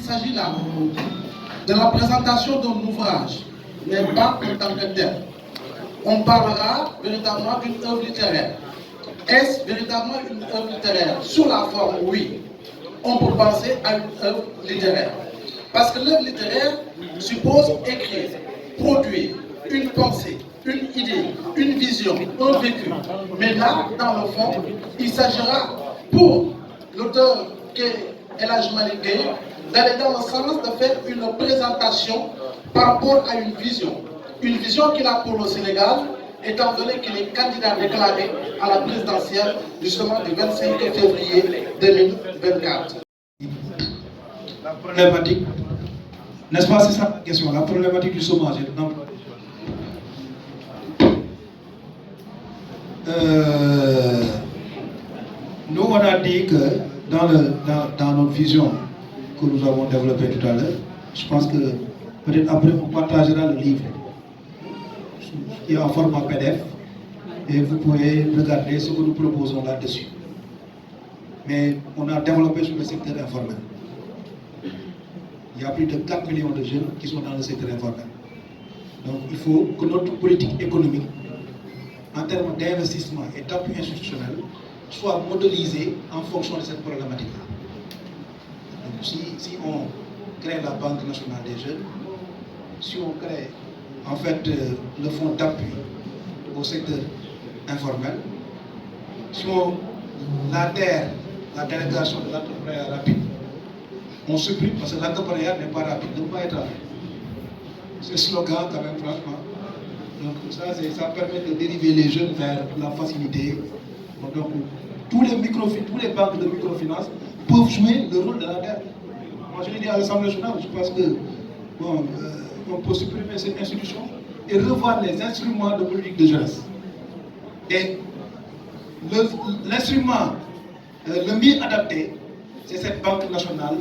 s'agit là de la présentation d'un ouvrage, mais pas en tant que tel. On parlera véritablement d'une œuvre littéraire. Est-ce véritablement une œuvre littéraire? Sur la forme, oui. On peut penser à une œuvre littéraire. Parce que l'œuvre littéraire suppose écrire, produire une pensée, une idée, une vision, un vécu. Mais là, dans le fond, il s'agira pour l'auteur qu'est El Hadji Malick Gueye d'aller dans le sens de faire une présentation par rapport à une vision. Une vision qu'il a pour le Sénégal, étant donné qu'il est candidat déclaré à la présidentielle justement du 25 février 2024. La problématique, n'est-ce pas, c'est ça la question, la problématique du chômage. Nous, on a dit que dans notre vision que nous avons développée tout à l'heure, je pense que peut-être après on partagera le livre qui est en format PDF et vous pouvez regarder ce que nous proposons là-dessus. Mais on a développé sur le secteur informel. Il y a plus de 4 millions de jeunes qui sont dans le secteur informel. Donc il faut que notre politique économique, en termes d'investissement et d'appui institutionnel, soit modélisée en fonction de cette problématique-là. Donc si on crée la Banque nationale des jeunes, si on crée en fait le fonds d'appui au secteur informel, si on adhère la délégation de l'entrepreneuriat rapide, on supprime parce que l'entrepreneuriat n'est pas rapide, ne peut pas être rapide. C'est le slogan quand même, franchement. Donc ça permet de dériver les jeunes vers la facilité. Donc tous les banques de microfinance peuvent jouer le rôle de la dette. Moi je l'ai dit à l'Assemblée nationale, je pense que bon, on peut supprimer cette institution et revoir les instruments de politique de jeunesse. Et l'instrument le mieux adapté, c'est cette banque nationale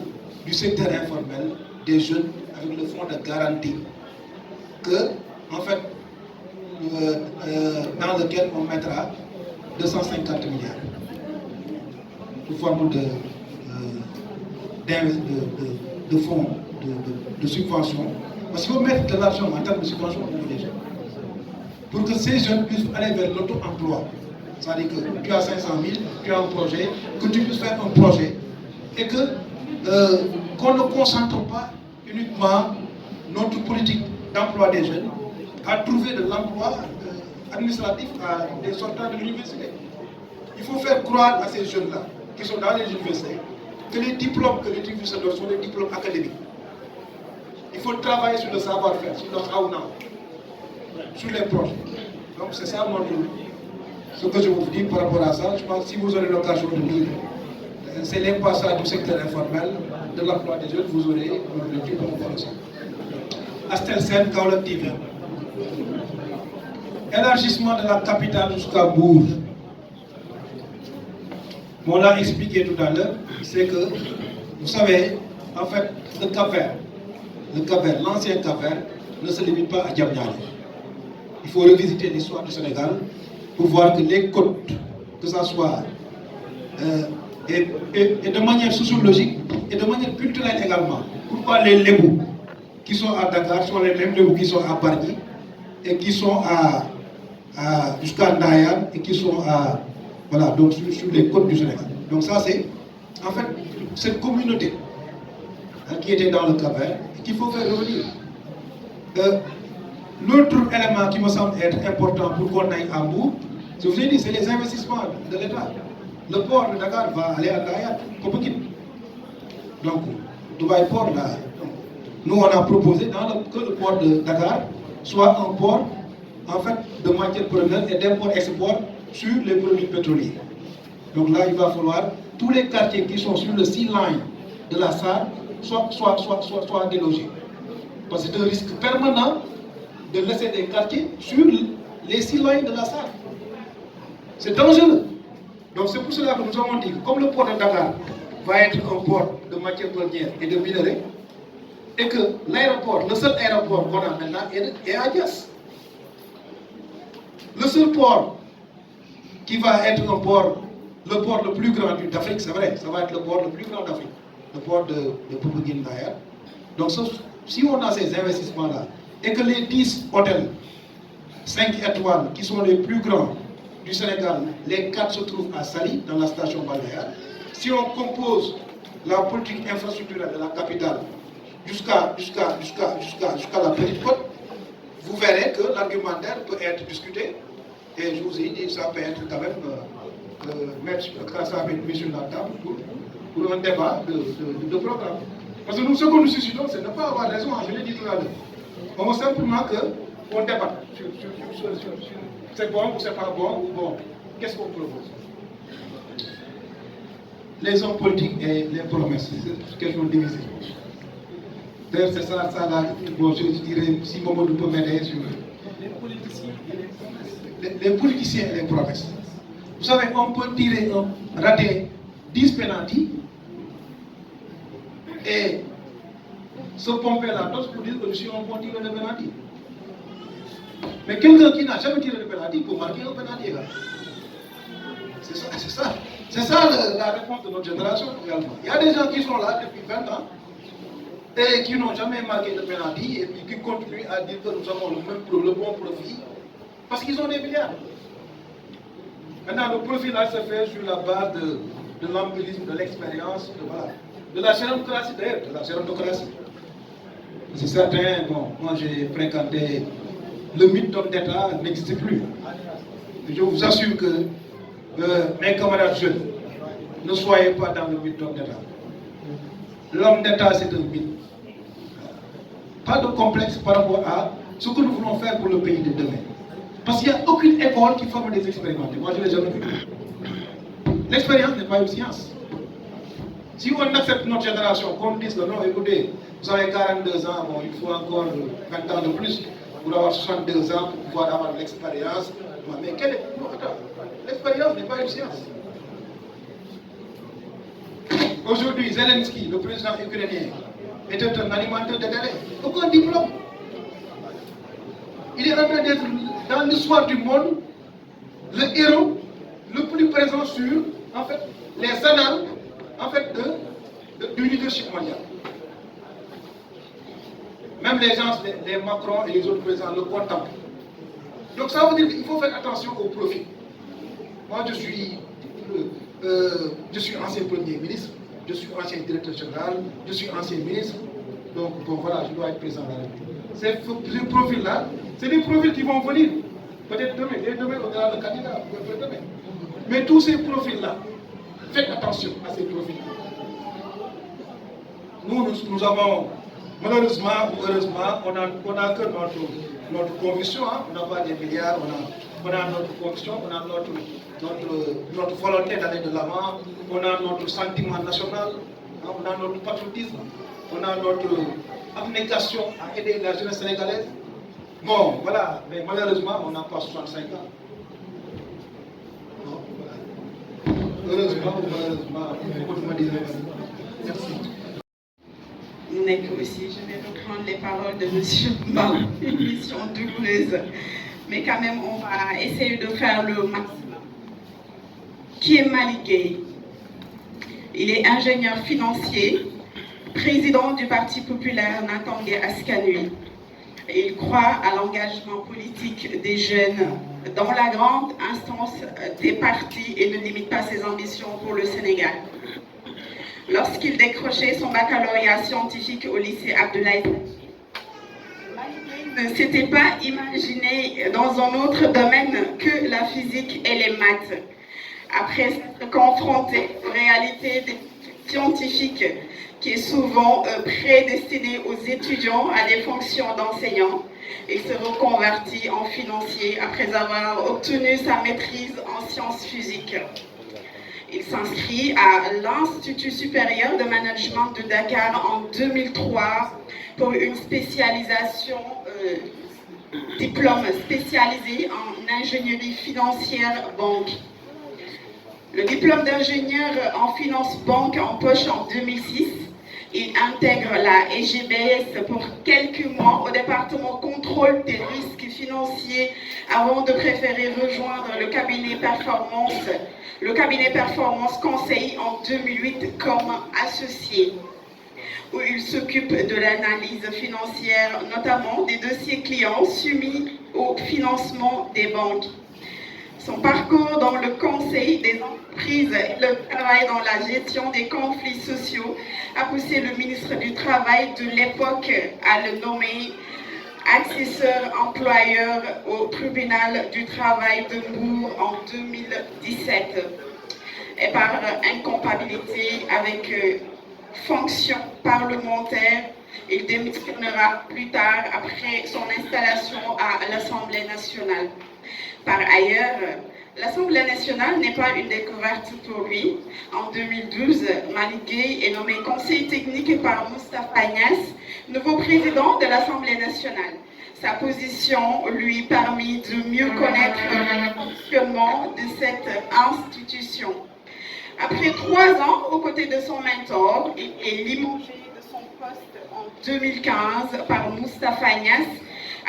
du secteur informel des jeunes avec le fonds de garantie que, en fait, dans lequel on mettra 250 milliards sous forme de fonds de subvention. Parce qu'il faut mettre de l'argent en termes de subvention pour les jeunes. Pour que ces jeunes puissent aller vers l'auto-emploi. C'est-à-dire que tu as 500 000, tu as un projet, que tu puisses faire un projet et que qu'on ne concentre pas uniquement notre politique d'emploi des jeunes à trouver de l'emploi administratif à des sortants de l'université. Il faut faire croire à ces jeunes-là qui sont dans les universités que les diplômes que les universités donnent sont des diplômes académiques. Il faut travailler sur le savoir-faire, sur le know-how, sur les projets. Donc c'est ça ce que je vous dis par rapport à ça. Je pense que si vous aurez l'occasion de lire, c'est l'impassage du secteur informel, de l'emploi des jeunes, vous aurez le type d'information. Astel Sen, Kaolack TV. Élargissement de la capitale jusqu'à Bourg. On l'a expliqué tout à l'heure, c'est que, vous savez, en fait, le Cap-Vert, l'ancien Cap-Vert, ne se limite pas à Diamniadio. Il faut revisiter l'histoire du Sénégal pour voir que les côtes, que ça soit et de manière sociologique et de manière culturelle également. Pourquoi les Lébous qui sont à Dakar sont les mêmes Lébous qui sont à Bargny et qui sont jusqu'à Ndayane et qui sont voilà, donc sur les côtes du Sénégal. Donc ça c'est en fait cette communauté qui était dans le Cap-Vert et qu'il faut faire revenir. L'autre élément qui me semble être important pour qu'on aille à bout, je vous ai dit, c'est les investissements de l'État. Le port de Dakar va aller à Ndayane, Popenguine. Donc, Dubaï Port, là, nous on a proposé que le port de Dakar soit un port en fait de matières premières et d'import-export sur les produits pétroliers. Donc là, il va falloir tous les quartiers qui sont sur le sea line de la SAR soient délogés. Parce que c'est un risque permanent de laisser des quartiers sur les sea lines de la SAR. C'est dangereux. Donc c'est pour cela que nous avons dit que comme le port de Dakar va être un port de matières premières et de minerais, et que l'aéroport, le seul aéroport qu'on a maintenant est à Diass. Le seul port qui va être un port, le port le plus grand d'Afrique, c'est vrai, ça va être le port le plus grand d'Afrique, le port de Popenguine d'ailleurs. Donc si on a ces investissements-là, et que les 10 hôtels 5 étoiles qui sont les plus grands du Sénégal, les 4 se trouvent à Saly, dans la station balnéaire. Si on compose la politique infrastructurelle de la capitale jusqu'à la petite côte, vous verrez que l'argumentaire peut être discuté. Et je vous ai dit, ça peut être quand même mettre sur la table pour un débat de programme. Parce que nous, ce que nous suscitons, c'est de ne pas avoir raison, je l'ai dit tout à l'heure. On veut simplement qu'on débatte sur c'est bon ou c'est pas bon, ou bon, qu'est-ce qu'on propose? Les hommes politiques et les promesses, c'est une question divisée. D'ailleurs, c'est ça là, bon, je dirais, si Mamadou peut m'aider sur les politiciens et les promesses. Les politiciens et les promesses. Vous savez, on peut tirer rater 10 pénaltys et se pomper la dose pour dire que je suis un bon tireur de pénalty. Mais quelqu'un qui n'a jamais tiré de pénalty peut marquer un pénalty. C'est ça la réponse de notre génération également. Il y a des gens qui sont là depuis 20 ans et qui n'ont jamais marqué de pénalty et puis qui continuent à dire que nous avons le bon profit parce qu'ils ont des milliards. Maintenant, le profit là se fait sur la base de l'empirisme, de l'expérience, de la gérontocratie d'ailleurs, de la gérontocratie. C'est certain, bon, moi j'ai fréquenté le mythe d'homme d'État n'existe plus. Je vous assure que mes camarades jeunes, ne soyez pas dans le mythe d'homme d'État. L'homme d'État, c'est un mythe. Pas de complexe par rapport à ce que nous voulons faire pour le pays de demain. Parce qu'il n'y a aucune école qui forme des expérimentés. Moi, je ne l'ai jamais vu. L'expérience n'est pas une science. Si on accepte notre génération, qu'on dise que non, écoutez, vous avez 42 ans, bon, il faut encore 20 ans de plus pour avoir 62 ans pour pouvoir avoir de l'expérience. Mais quelle est... Non, attends, l'expérience n'est pas une science. Aujourd'hui, Zelensky, le président ukrainien, était un animateur de télé. Aucun diplôme. Il est en train d'être, dans l'histoire du monde, le héros le plus présent sur, en fait, les annales, en fait, du leadership mondial. Même les gens, les Macron et les autres présidents le contemplent. Donc ça veut dire qu'il faut faire attention au profit. Moi, je suis ancien Premier ministre, je suis ancien directeur général, je suis ancien ministre. Donc, bon, voilà, je dois être présent là. Ces profils-là, c'est des profils qui vont venir. Peut-être demain, on aura le candidat, peut-être demain. Mais tous ces profils-là, faites attention à ces profils. Nous avons, malheureusement ou heureusement, on a que notre conviction, hein. On n'a pas des milliards, on a notre conviction, on a notre volonté d'aller de l'avant, on a notre sentiment national, hein. On a notre patriotisme, on a notre abnégation à aider la jeunesse sénégalaise. Bon, voilà, mais malheureusement, on n'a pas 65 ans. Bon, voilà. Heureusement ou malheureusement, beaucoup de me disent merci. Aussi, je vais reprendre les paroles de M. Mba, une mission douloureuse. Mais quand même, on va essayer de faire le maximum. Qui est Malick Gueye? Il est ingénieur financier, président du Parti populaire Natangué Askan Wi. Il croit à l'engagement politique des jeunes dans la grande instance des partis et ne limite pas ses ambitions pour le Sénégal. Lorsqu'il décrochait son baccalauréat scientifique au lycée Abdoulaye, il ne s'était pas imaginé dans un autre domaine que la physique et les maths. Après s'être confronté aux réalités scientifiques qui est souvent prédestiné aux étudiants à des fonctions d'enseignants, il se reconvertit en financier après avoir obtenu sa maîtrise en sciences physiques. Il s'inscrit à l'Institut supérieur de management de Dakar en 2003 pour une spécialisation, diplôme spécialisé en ingénierie financière banque. Le diplôme d'ingénieur en finance banque en poche en 2006, il intègre la SGBS pour quelques mois au département contrôle des risques financiers avant de préférer rejoindre le cabinet performance le cabinet Performance Conseil en 2008 comme associé, où il s'occupe de l'analyse financière, notamment des dossiers clients soumis au financement des banques. Son parcours dans le conseil des entreprises et le travail dans la gestion des conflits sociaux a poussé le ministre du Travail de l'époque à le nommer accesseur employeur au tribunal du travail de Mbour en 2017. Et par incompatibilité avec fonction parlementaire, il démissionnera plus tard après son installation à l'Assemblée nationale. Par ailleurs, l'Assemblée nationale n'est pas une découverte pour lui. En 2012, Malick Gueye est nommé conseiller technique par Moustapha Niasse, nouveau président de l'Assemblée nationale. Sa position lui permet de mieux connaître le fonctionnement de cette institution. Après 3 ans aux côtés de son mentor, il est limogé de son poste en 2015 par Moustapha Niasse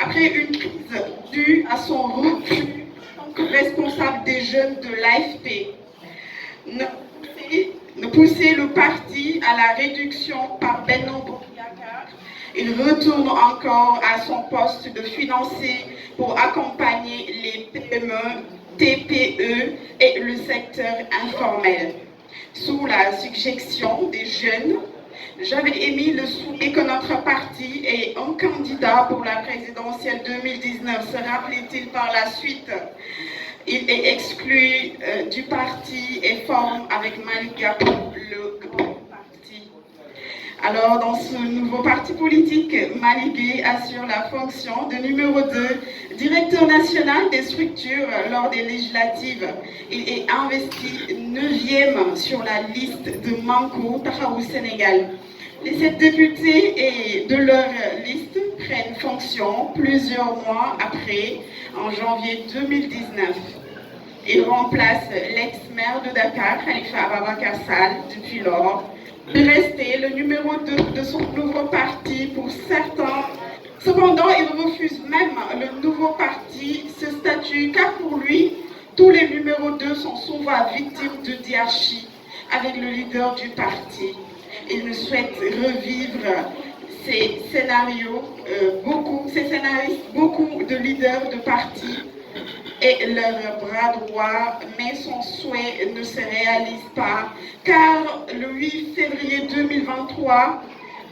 après une crise due à son refus en tant que responsable des jeunes de l'AFP. Ne pousser le parti à la réduction par Benno Bokk-Yakaar, il retourne encore à son poste de financier pour accompagner les PME, TPE et le secteur informel. Sous la suggestion des jeunes, j'avais émis le souhait que notre parti ait un candidat pour la présidentielle 2019. Se rappelait-il par la suite? Il est exclu du parti et forme avec Malick Gakou le grand parti. Alors, dans ce nouveau parti politique, Malick Gueye assure la fonction de numéro 2, directeur national des structures lors des législatives. Il est investi 9e sur la liste de Manko Taxawu Sénégal. Les 7 députés et de leur liste prennent fonction plusieurs mois après, en janvier 2019. Il remplace l'ex-maire de Dakar, Khalifa Ababacar Sall, depuis lors. De rester le numéro 2 de son nouveau parti pour certains. Cependant, il refuse même le nouveau parti, ce statut, car pour lui, tous les numéros 2 sont souvent victimes de diarchie avec le leader du parti. Il ne souhaite revivre ces scénarios, beaucoup de leaders de parti et leur bras droit, mais son souhait ne se réalise pas, car le 8 février 2023,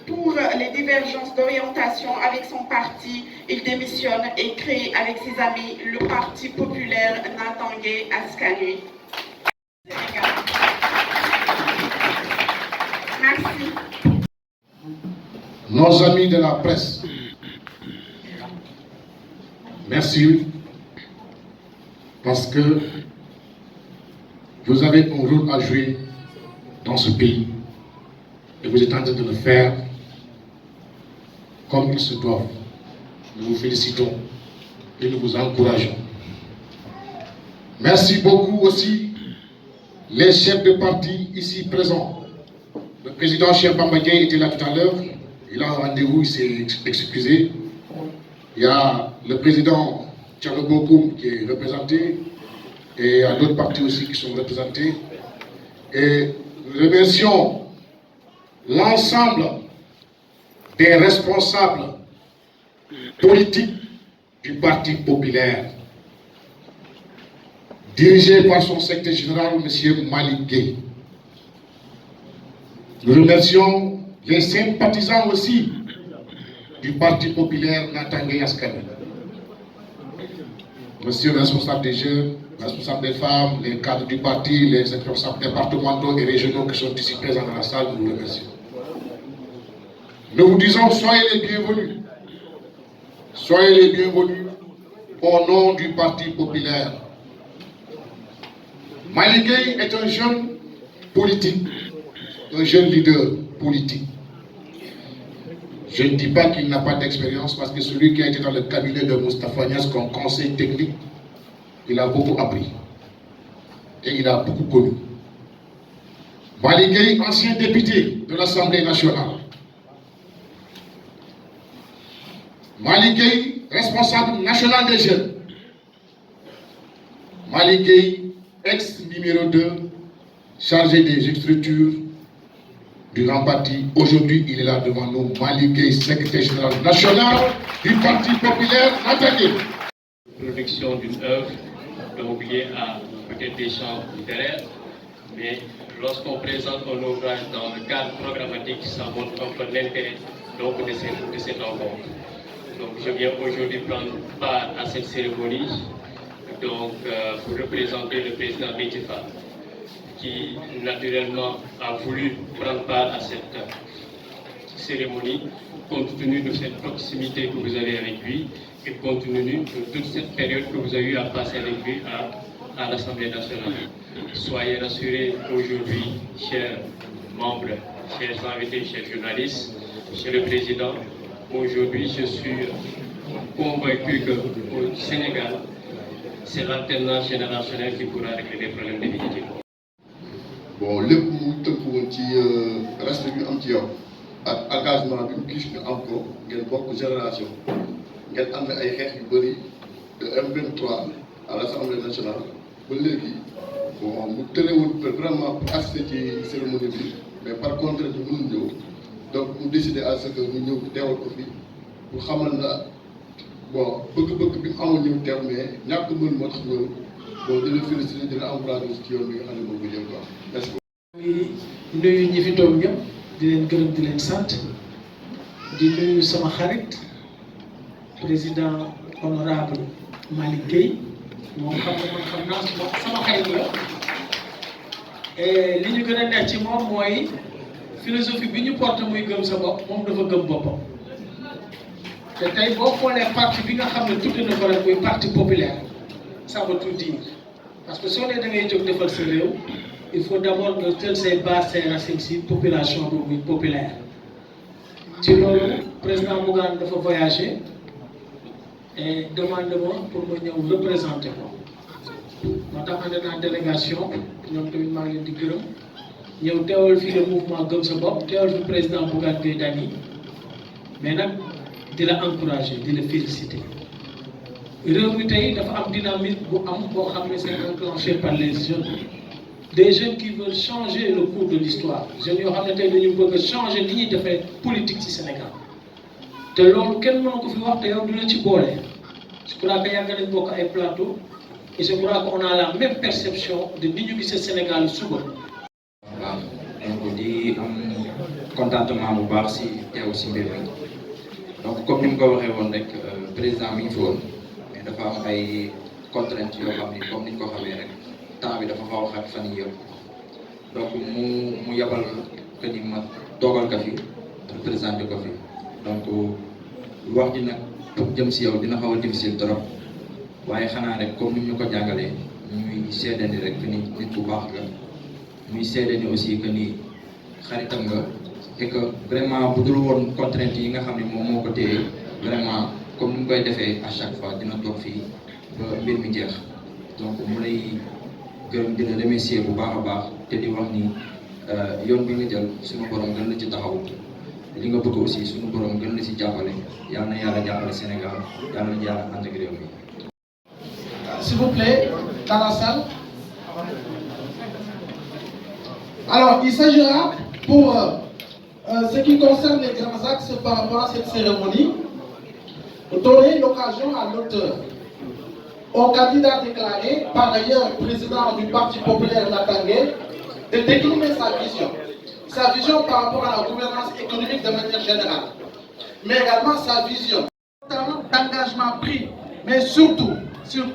pour les divergences d'orientation avec son parti, il démissionne et crée avec ses amis le Parti populaire Natangué Askanui. Merci. Nos amis de la presse, merci. Parce que vous avez un rôle à jouer dans ce pays et vous êtes en train de le faire comme il se doit. Nous vous félicitons et nous vous encourageons. Merci beaucoup aussi les chefs de parti ici présents. Le président Cheikh Bamba Dièye était là tout à l'heure. Il a un rendez-vous, il s'est excusé. Il y a le président Thierno Bokoum qui est représenté et il y a d'autres partis aussi qui sont représentés. Et nous remercions l'ensemble des responsables politiques du Parti populaire, dirigé par son secrétaire général, M. Malick Gueye. Nous remercions les sympathisants aussi du Parti populaire Natangué Askanui. Monsieur le responsable des jeunes, le responsable des femmes, les cadres du parti, les responsables départementaux et régionaux qui sont ici présents dans la salle, nous vous remercions. Nous vous disons, soyez les bienvenus. Soyez les bienvenus au nom du Parti populaire. Malick Gueye est un jeune politique, un jeune leader politique. Je ne dis pas qu'il n'a pas d'expérience parce que celui qui a été dans le cabinet de Moustapha Niasse comme conseil technique, il a beaucoup appris et il a beaucoup connu. Malick Gueye, ancien député de l'Assemblée nationale. Malick Gueye, responsable national des jeunes. Malick Gueye, ex-numéro 2, chargé des structures du grand parti. Aujourd'hui, il est là devant nous, Malick Gueye, secrétaire général national du Parti populaire attaqué. Production d'une œuvre, donc liée à peut-être des champs littéraires, mais lorsqu'on présente un ouvrage dans le cadre programmatique, ça montre un peu l'intérêt de cette rencontre. Donc je viens aujourd'hui prendre part à cette cérémonie pour représenter le président Déthié Fall, qui naturellement a voulu prendre part à cette cérémonie compte tenu de cette proximité que vous avez avec lui et compte tenu de toute cette période que vous avez eu à passer avec lui à l'Assemblée nationale. Soyez rassurés aujourd'hui, chers membres, chers invités, chers journalistes, Monsieur le Président, aujourd'hui je suis convaincu qu'au Sénégal, c'est l'alternance générationnelle qui pourra régler les problèmes définitivement. Bon lépp mu tënku woon ci respect bi am ci yow ak engagement bi mu gis ñu am ko ngeen bokk génération ngeen ànd ay xeex yu bëri de M23 à l'Assemblée nationale ba léegi bon mu tënewul vraiment pour assister ci cérémonie bi mais par contre ñu mënul ñëw donc mu décidé à ce que ñu ñëw teewal ko fi pour xamal na bon bëgg-bëgg bi mu amoon ñëw teew mais ñàkk mën moo tax ñëw bon di la féliciter di la encourager ci yoon bi nga xam ne moom nga jël quoi merci beaucoup. di nuyu ñi fi toog ñëpp di leen gërëm di leen sant di nuyu sama xarit président honorable Malick Gueye moom xam nga man xam naa sama xarit la et li ñu gën a neex ci moom mooy philosophie bi ñu porté muy gëm sa bopp moom dafa gëm boppam te tey boo xoolee parti bi nga xam ne tudd na ko rek muy parti populaire ça veut tout dire parce que soo nee da ngay jóg defal sa réew il faut d'abord nga jël say bases say racines si population boobu muy populaire ci loolu président Bougane dafa voyager et demande ma pour ma ñëw représenter ko moo tax ànd naa délégation ñoom tamit maa ngi leen di gërëm ñëw teewal fii le mouvement gëm sa bopp teewal fi président Bougane Gueye Dany mais nag di la encourager di la féliciter réew mi tey dafa am dynamique bu am boo xam ne c'est enclenché par les jeunes des jeunes qui veulent changer le cours de l'histoire jeunes yoo xam ne tey dañu bëgg a changer li ñuy defee politique ci Sénégal te loolu kenn mënu ko fi wax te yow du la ci boole je crois que yàgg nañ bokk ay plateau et je crois qu'on a la même perception de ni ñu gisee Sénégal suba. waaw donc di am contentement bu baax si teew si mbir mi donc comme ni mu ko waxee woon rek président mi ngi fi woon mais dafa am ay contraintes yoo xam ni comme ni ñu ko xamee rek temps bi dafa xaw a xat fan yii yëpp donc mu yabal que ni ma toogal ko fi représenté ko fi donc wax ji nag pour jëm si yow dina xaw a difficile trop waaye xanaa rek comme ni ñu ko jàngalee ñuy seedandi rek que ni nit bu baax nga muy seedandi aussi que ni xaritam nga et que vraiment bu dul woon contraintes yi nga xam ne moom moo ko téye vraiment comme ni mu koy defee à chaque fois dina toog fii ba mbir mi jeex donc mu lay gërëm dina remercier bu baax a baax te di wax ni yoon bi nga jël suñu borom gën la ci taxaw li nga bëgg aussi suñu borom gën la ci jàppale yal na yàlla jàppale Sénégal yal na yàlla ànd ak réew mi. S'il vous plaît, dans la salle. Alors, il s'agira pour ce qui concerne les grands axes par rapport à cette cérémonie, de donner l'occasion à l'auteur, au candidat déclaré, par ailleurs président du Parti populaire Latangé, de décliner sa vision par rapport à la gouvernance économique de manière générale, mais également sa vision d'engagement pris, mais surtout sur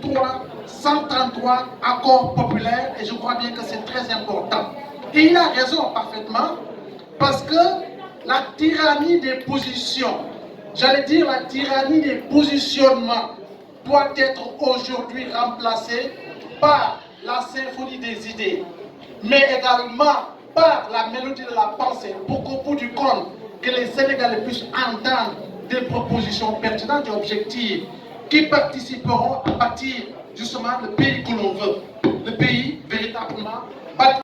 133 accords populaires, et je crois bien que c'est très important. Et il a raison parfaitement, parce que la tyrannie des positions, j'allais dire la tyrannie des positionnements, doit être aujourd'hui remplacée par la symphonie des idées, mais également par la mélodie de la pensée, pour qu'au bout du compte, que les Sénégalais puissent entendre des propositions pertinentes et objectives qui participeront à bâtir justement le pays que l'on veut, le pays véritablement bâti